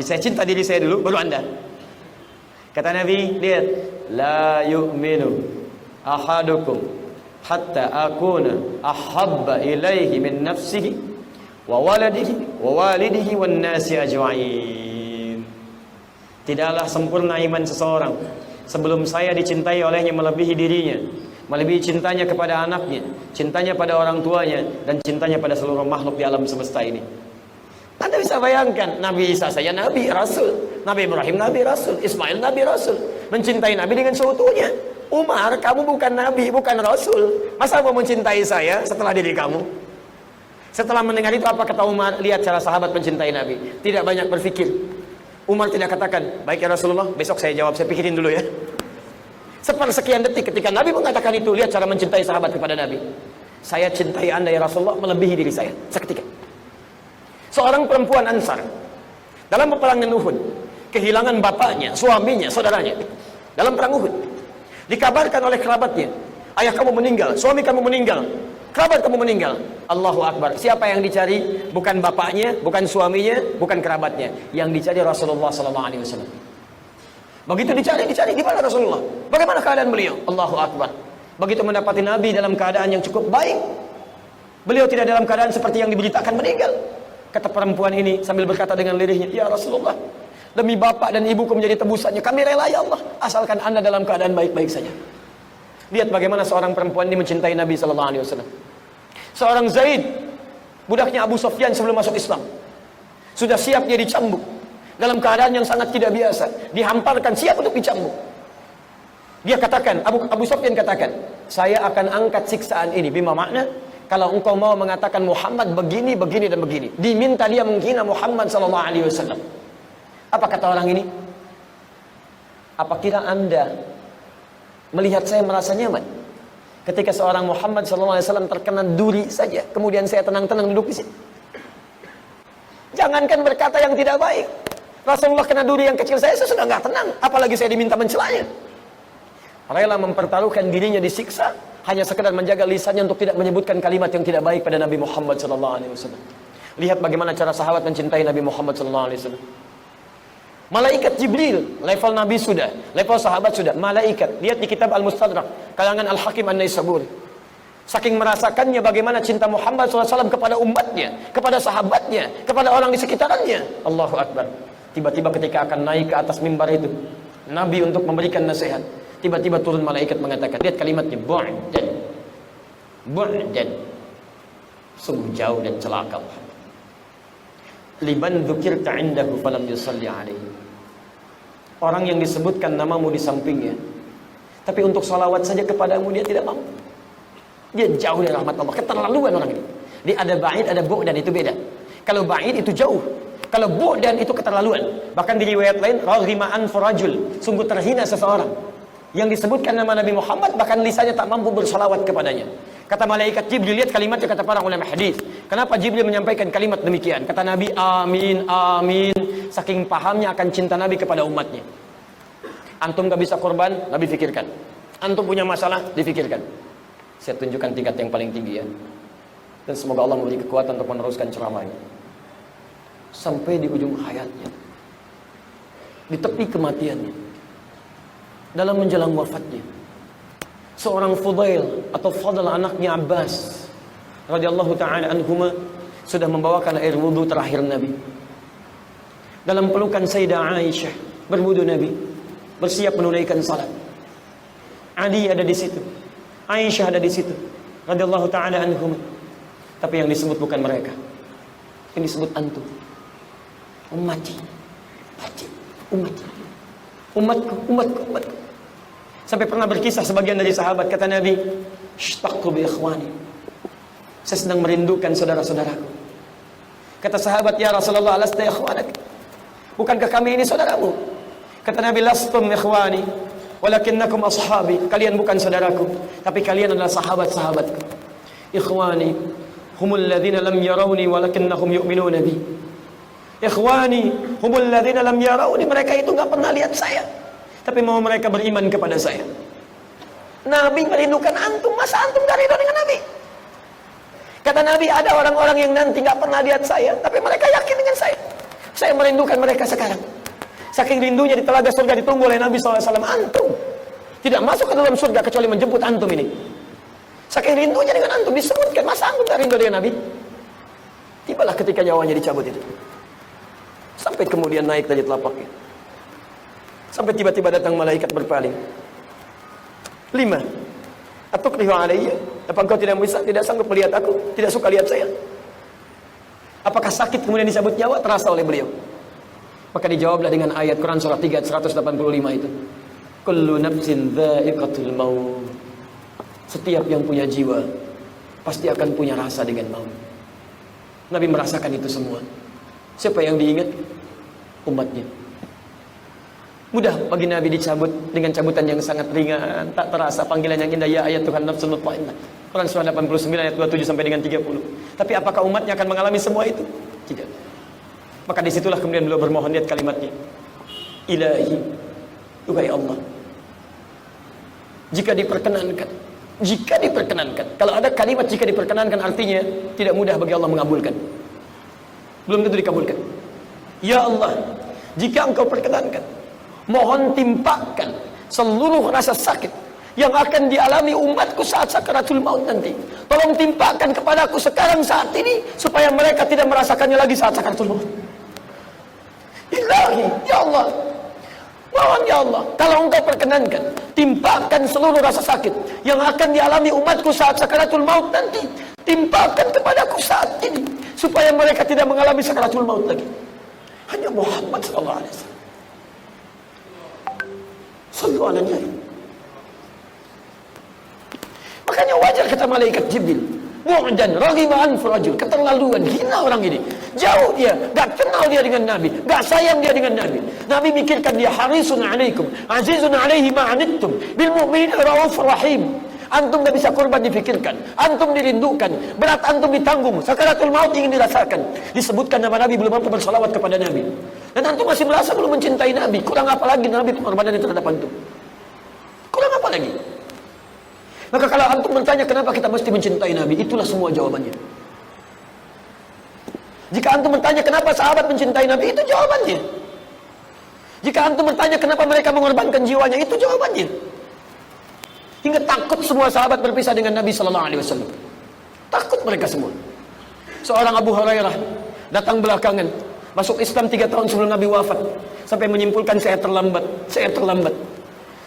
Saya cinta diri saya dulu, baru Anda. Kata Nabi, lihat, la yu'minu ahadukum hatta akuna ahabba ilaihi min nafsihi wa walidihi wan nasi ajma'in. Tidaklah sempurna iman seseorang sebelum saya dicintai olehnya melebihi dirinya, melebihi cintanya kepada anaknya, cintanya pada orang tuanya, dan cintanya pada seluruh makhluk di alam semesta ini. Anda bisa bayangkan, Nabi Isa saya Nabi, Rasul, Nabi Ibrahim Nabi, Rasul, Ismail Nabi, Rasul, mencintai Nabi dengan seutuhnya. Umar, kamu bukan Nabi, bukan Rasul, masa mau mencintai saya setelah diri kamu? Setelah mendengar itu apa kata Umar? Lihat cara sahabat mencintai Nabi, tidak banyak berpikir. Umar tidak katakan, baik ya Rasulullah, besok saya jawab, saya pikirin dulu ya. Sepersekian detik ketika Nabi mengatakan itu, lihat cara mencintai sahabat kepada Nabi. Saya cintai Anda ya Rasulullah melebihi diri saya, seketika. Seorang perempuan Ansar dalam peperangan Uhud kehilangan bapaknya, suaminya, saudaranya dalam perang Uhud. Dikabarkan oleh kerabatnya, ayah kamu meninggal, suami kamu meninggal, kerabat kamu meninggal. Allahu Akbar. Siapa yang dicari? Bukan bapaknya, bukan suaminya, bukan kerabatnya. Yang dicari Rasulullah SAW. Begitu dicari di mana Rasulullah? Bagaimana keadaan beliau? Allahu Akbar. Begitu mendapati Nabi dalam keadaan yang cukup baik, beliau tidak dalam keadaan seperti yang diberitakan meninggal. Kata perempuan ini sambil berkata dengan lirihnya, ya Rasulullah, demi bapak dan ibuku menjadi tebusannya, kami rela ya Allah, asalkan Anda dalam keadaan baik-baik saja. Lihat bagaimana seorang perempuan ini mencintai Nabi SAW. Seorang Zaid, budaknya Abu Sufyan sebelum masuk Islam, sudah siap dia dicambuk dalam keadaan yang sangat tidak biasa, dihamparkan siap untuk dicambuk. Dia katakan, Abu Sufyan katakan, saya akan angkat siksaan ini. Bima makna, kalau engkau mau mengatakan Muhammad begini, begini dan begini. Diminta dia menghina Muhammad SAW. Apa kata orang ini? Apa kira Anda melihat saya merasa nyaman ketika seorang Muhammad SAW terkena duri saja, kemudian saya tenang-tenang duduk di sini? Jangankan berkata yang tidak baik, Rasulullah kena duri yang kecil, saya sudah nggak tenang, apalagi saya diminta mencelanya. Rela mempertaruhkan dirinya disiksa hanya sekedar menjaga lisannya untuk tidak menyebutkan kalimat yang tidak baik pada Nabi Muhammad SAW. Lihat bagaimana cara sahabat mencintai Nabi Muhammad SAW. Malaikat Jibril, level Nabi sudah, level sahabat sudah. Malaikat, lihat di kitab Al-Mustadrak kalangan Al-Hakim An-Naisaburi, saking merasakannya bagaimana cinta Muhammad SAW kepada umatnya, kepada sahabatnya, kepada orang di sekitarnya. Allahu Akbar. Tiba-tiba ketika akan naik ke atas mimbar itu, Nabi untuk memberikan nasihat, tiba-tiba turun malaikat mengatakan, lihat kalimatnya, bu'dan, bu'dan, sungguh jauh dan celaka. Liman dzukirta indahu falam yusalli alaihi. Orang yang disebutkan namamu di sampingnya, tapi untuk salawat saja kepadamu dia tidak mampu. Dia jauh dari rahmat Allah. Keterlaluan orang ini. Dia ada ba'id, ada bu'dan, itu beda. Kalau ba'id itu jauh, kalau bu'dan itu keterlaluan. Bahkan di riwayat lain, raghima anfu rajul, sungguh terhina seseorang yang disebutkan nama Nabi Muhammad, bahkan lisannya tak mampu bersalawat kepadanya. Kata malaikat Jibril, lihat kalimatnya, kata para ulama hadis. Kenapa Jibril menyampaikan kalimat demikian? Kata Nabi, amin, amin. Saking pahamnya akan cinta Nabi kepada umatnya. Antum gak bisa korban, Nabi fikirkan. Antum punya masalah, difikirkan. Saya tunjukkan tingkat yang paling tinggi ya. Dan semoga Allah memberi kekuatan untuk meneruskan ceramah ini. Sampai di ujung hayatnya, di tepi kematiannya, dalam menjelang wafatnya, seorang Fudail atau Fadl anaknya Abbas radhiyallahu ta'ala anhuma sudah membawakan air wudu terakhir Nabi. Dalam pelukan Sayyidah Aisyah berwudu Nabi, bersiap menunaikan salat. Ali ada di situ, Aisyah ada di situ radhiyallahu ta'ala anhuma. Tapi yang disebut bukan mereka, yang disebut antum, ummati, ummati, umatku, umatku, umatku. Sampai pernah berkisah sebagian dari sahabat, kata Nabi, ishtaqtu bi ikhwani, saya sedang merindukan saudara-saudaraku. Kata sahabat, ya Rasulullah, lasta ikhwanak, bukankah kami ini saudaramu? Kata Nabi, lastum ikhwani walakinnakum ashabi, kalian bukan saudaraku, tapi kalian adalah sahabat-sahabatku. Ikhwani humul ladzina lam yarawni walakinnahum yu'minuna bi. Ikhwani humul ladzina lam yarawni, mereka itu enggak pernah lihat saya, tapi mau mereka beriman kepada saya. Nabi merindukan antum, masa antum gak ridho dengan Nabi? Kata Nabi, ada orang-orang yang nanti gak pernah lihat saya, tapi mereka yakin dengan saya. Saya merindukan mereka sekarang. Saking rindunya di telaga surga ditunggu oleh Nabi SAW. Antum tidak masuk ke dalam surga kecuali menjemput antum ini. Saking rindunya dengan antum disebutkan. Masa antum tak rindu dengan Nabi? Tibalah ketika nyawanya dicabut itu. Sampai kemudian naik dari telapaknya. Sampai tiba-tiba datang malaikat berpaling. 5. Atukrihu alayya? Apa engkau tidak sanggup melihat aku? Tidak suka lihat saya? Apakah sakit kemudian dicabut nyawa? Terasa oleh beliau. Maka dijawablah dengan ayat Quran surah 3 185 itu. Kullu nafsin dha'iqatul maut. Setiap yang punya jiwa pasti akan punya rasa dengan maut. Nabi merasakan itu semua. Siapa yang diingat? Umatnya. Mudah bagi Nabi dicabut dengan cabutan yang sangat ringan, tak terasa panggilan yang indah, ya ayat Tuhan nafsul mutmainnah. Quran surah 89 ayat 27 sampai dengan 30. Tapi apakah umatnya akan mengalami semua itu? Tidak. Maka disitulah kemudian beliau bermohon, lihat kalimatnya. Ilahi, Tuhai Allah, jika diperkenankan. Kalau ada kalimat jika diperkenankan, artinya tidak mudah bagi Allah mengabulkan. Belum tentu dikabulkan. Ya Allah, jika engkau perkenankan, mohon timpakan seluruh rasa sakit yang akan dialami umatku saat sakaratul maut nanti. Tolong timpakan kepadaku sekarang saat ini, supaya mereka tidak merasakannya lagi saat sakaratul maut. Ilahi, ya Allah, mohon ya Allah, kalau engkau perkenankan, timpakan seluruh rasa sakit yang akan dialami umatku saat sakaratul maut nanti. Timpakan kepadaku saat ini, supaya mereka tidak mengalami sakaratul maut lagi. Hanya Muhammad sallallahu alaihi wasallam. Sallallahu alaihi wasallam. Makanya wajar kata malaikat Jibril, mu'jan raghiba anfu rajul, keterlaluan, hina orang ini. Jauh dia, gak kenal dia dengan Nabi, gak sayang dia dengan Nabi. Nabi mikirkan dia harisun alaikum, azizun alaihi ma'anittum, bil mu'minina raufur rahim. Antum gak bisa korban dipikirkan, antum dirindukan, berat antum ditanggung, sakaratul maut ingin dirasakan. Disebutkan nama Nabi, belum mampu bersalawat kepada Nabi. Dan antum masih merasa belum mencintai Nabi. Kurang apa lagi Nabi pengorbanannya terhadap antum? Kurang apa lagi? Maka kalau antum bertanya kenapa kita mesti mencintai Nabi, itulah semua jawabannya. Jika antum bertanya kenapa sahabat mencintai Nabi, itu jawabannya. Jika antum bertanya kenapa mereka mengorbankan jiwanya, itu jawabannya. Hingga takut semua sahabat berpisah dengan Nabi sallallahu alaihi wasallam. Takut mereka semua. Seorang Abu Hurairah datang belakangan, masuk Islam 3 tahun sebelum Nabi wafat, sampai menyimpulkan saya terlambat.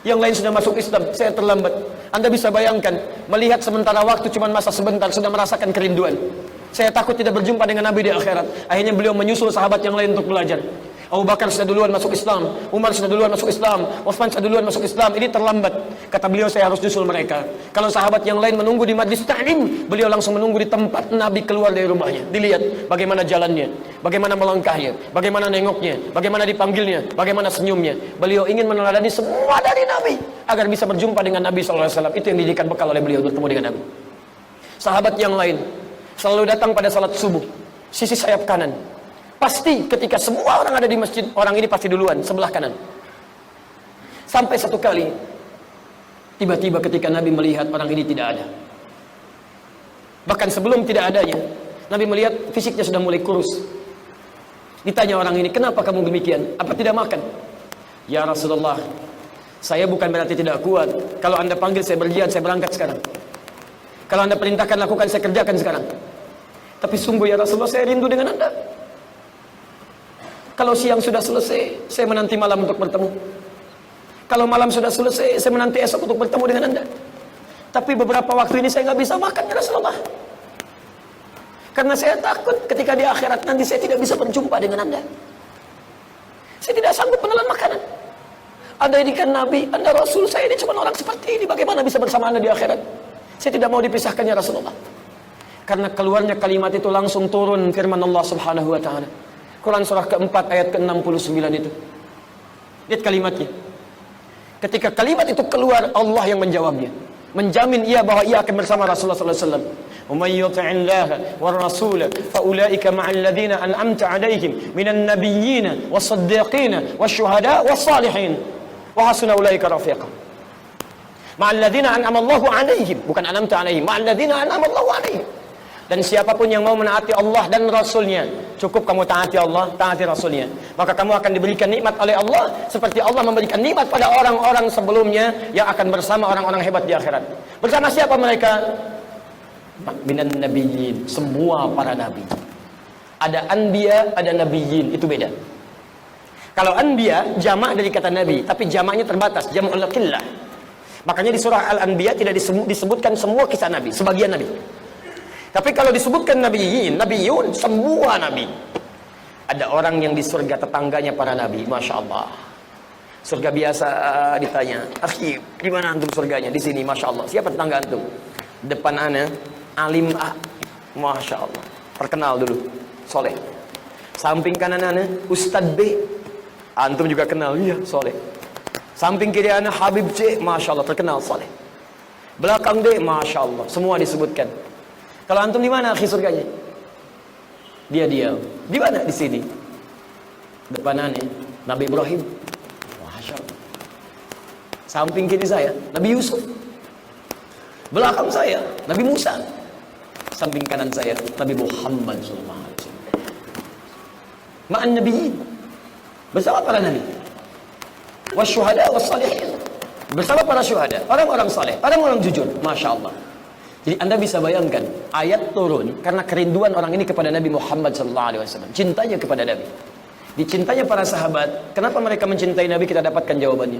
Yang lain sudah masuk Islam, saya terlambat. Anda bisa bayangkan, melihat sementara waktu cuma masa sebentar, sudah merasakan kerinduan. Saya takut tidak berjumpa dengan Nabi di akhirat. Akhirnya beliau menyusul sahabat yang lain untuk belajar. Abu Bakar sudah duluan masuk Islam, Umar sudah duluan masuk Islam, Utsman sudah duluan masuk Islam. Ini terlambat. Kata beliau, saya harus nyusul mereka. Kalau sahabat yang lain menunggu di majlis ta'lim, beliau langsung menunggu di tempat Nabi keluar dari rumahnya. Dilihat bagaimana jalannya, bagaimana melangkahnya, bagaimana nengoknya, bagaimana dipanggilnya, bagaimana senyumnya. Beliau ingin meneladani semua dari Nabi agar bisa berjumpa dengan Nabi SAW. Itu yang dijadikan bekal oleh beliau bertemu dengan Nabi. Sahabat yang lain selalu datang pada salat subuh, sisi sayap kanan. Pasti ketika semua orang ada di masjid, orang ini pasti duluan, sebelah kanan. Sampai satu kali, tiba-tiba ketika Nabi melihat orang ini tidak ada. Bahkan sebelum tidak adanya, Nabi melihat fisiknya sudah mulai kurus. Ditanya orang ini, kenapa kamu demikian? Apa tidak makan? Ya Rasulullah, saya bukan berarti tidak kuat. Kalau Anda panggil saya berjihad, saya berangkat sekarang. Kalau Anda perintahkan lakukan, saya kerjakan sekarang. Tapi sungguh ya Rasulullah, saya rindu dengan Anda. Kalau siang sudah selesai, saya menanti malam untuk bertemu. Kalau malam sudah selesai, saya menanti esok untuk bertemu dengan Anda. Tapi beberapa waktu ini saya nggak bisa makan ya Rasulullah. Karena saya takut ketika di akhirat nanti saya tidak bisa berjumpa dengan Anda. Saya tidak sanggup menelan makanan. Anda ini kan Nabi, Anda Rasul, saya ini cuma orang seperti ini. Bagaimana bisa bersama Anda di akhirat? Saya tidak mau dipisahkan ya Rasulullah. Karena keluarnya kalimat itu langsung turun firman Allah Subhanahu wa taala. Quran surah keempat ayat ke-69 itu. Lihat kalimatnya. Ketika kalimat itu keluar, Allah yang menjawabnya. Menjamin ia bahwa ia akan bersama Rasulullah sallallahu alaihi wasallam. "Wa may yuti'illaha war rasul fa ulaika ma'al ladzina an'amta 'alaihim minan nabiyyin was-siddiqin wasyuhada was-salihin wa hasuna ulaika rafiqa." Ma'al ladzina an'ama Allahu 'alaihim, bukan an'amta 'alaihim, ma'al ladzina an'ama Allahu 'alaihim. Dan siapapun yang mau menaati Allah dan Rasulnya, cukup kamu taati Allah, taati Rasulnya, maka kamu akan diberikan nikmat oleh Allah seperti Allah memberikan nikmat pada orang-orang sebelumnya yang akan bersama orang-orang hebat di akhirat. Bersama siapa mereka? Minan nabiyyin, semua para nabi. Ada anbiya, ada nabiyyin, itu beda. Kalau anbiya jamak dari kata nabi, tapi jamaknya terbatas, jam'ul qillah. Makanya di surah Al-Anbiya tidak disebutkan semua kisah nabi, sebagian nabi. Tapi kalau disebutkan nabiyyin, nabiyun, semua nabi. Ada orang yang di surga tetangganya para nabi, masya Allah. Surga biasa ditanya, akhi, di mana antum surganya? Di sini, masya Allah. Siapa tetangga antum? Depan ana, alim A, masya Allah. Terkenal dulu, soleh. Samping kanan ana, Ustadz B, antum juga kenal, iya, soleh. Samping kiri ana, Habib C, masya Allah, terkenal, soleh. Belakang D, masya Allah, semua disebutkan. Kalau antum di mana akhi surganya? Dia diam. Di mana? Di sini. Depanannya Nabi Ibrahim. Masya Allah. Samping kiri saya Nabi Yusuf. Belakang saya Nabi Musa. Samping kanan saya Nabi Muhammad sallallahu alaihi wasallam. Ma'an nabiyyin. Bersama para nabi. Wasyuhada wassalihin. Bersama para syuhada, orang-orang saleh, orang-orang jujur. Masya Allah. Jadi Anda bisa bayangkan, ayat turun karena kerinduan orang ini kepada Nabi Muhammad SAW. Cintanya kepada Nabi. Dicintanya para sahabat. Kenapa mereka mencintai Nabi? Kita dapatkan jawabannya.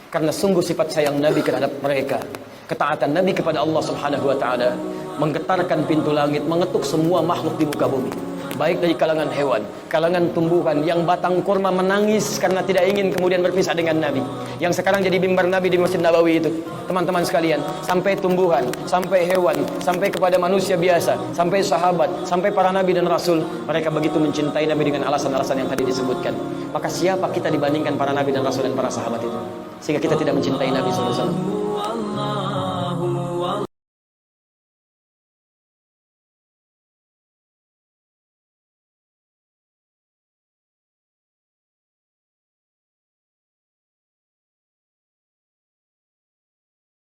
Karena sungguh sifat sayang Nabi terhadap mereka. Ketaatan Nabi kepada Allah Subhanahu wa Ta'ala menggetarkan pintu langit, mengetuk semua makhluk di muka bumi. Baik dari kalangan hewan, kalangan tumbuhan, yang batang kurma menangis karena tidak ingin kemudian berpisah dengan Nabi. Yang sekarang jadi mimbar Nabi di Masjid Nabawi itu. Teman-teman sekalian, sampai tumbuhan, sampai hewan, sampai kepada manusia biasa, sampai sahabat, sampai para Nabi dan Rasul, mereka begitu mencintai Nabi dengan alasan-alasan yang tadi disebutkan. Maka siapa kita dibandingkan para Nabi dan Rasul dan para sahabat itu? Sehingga kita tidak mencintai Nabi SAW.